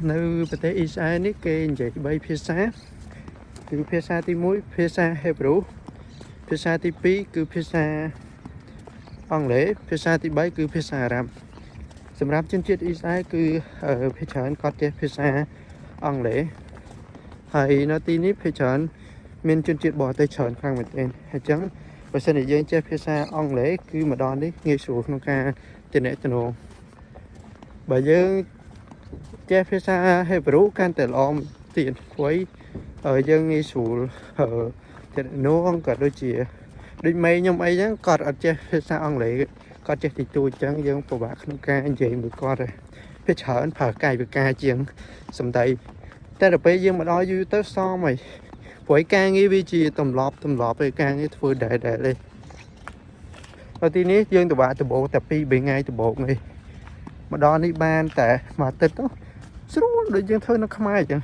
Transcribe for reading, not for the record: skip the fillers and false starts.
នៅប្រទេសអ៊ីស្រាអែលនេះគេនិយាយ3ភាសាគឺភាសាទី1ភាសាហេប្រ៊ូភាសាទី2គឺភាសាអង់គ្លេសភាសាទី3គឺភាសាអារ៉ាប់សម្រាប់ជនជាតិអ៊ីស្រាអែលគឺភាគច្រើនគាត់ចេះភាសាអង់គ្លេសហើយនៅទីនេះភាគច្រើនមានជនជាតិបរទេសច្រើនខ្លាំងមែនទែនអញ្ចឹងបើសិនជាយើងចេះភាសាអង់គ្លេសគឺម្ដងនេះងាយស្រួលក្នុងការទំនាក់ទំនងបើយើងចេះភាសាហេប្រ៊ូកាន់តែល្អទៀតព្រោះយើងងាយស្រួលទំនាក់ទំនងក៏ដូចជាដូចម៉េខ្ញុំអីចឹងគាត់អត់ចេះភាសាអង់គ្លេសគាត់ចេះតិចតួចចឹងយើងពិបាកក្នុងការនិយាយមួយគាត់ភាគច្រើនប្រើកាយវិការជាងសម្ដីតែដល់ពេលយើងមកដល់យូរទៅសមហើយព្រោះការងារវាជាទម្លាប់ឯការងារធ្វើដែរឯនៅទីនេះយើងទៅបាក់ដបោតែ2 3ថ្ងៃដបោនេះមកដល់នេះបានតែមួយអាទិត្យទៅស្រួលដូចយើងធ្វើនៅខ្មែរអញ្ចឹង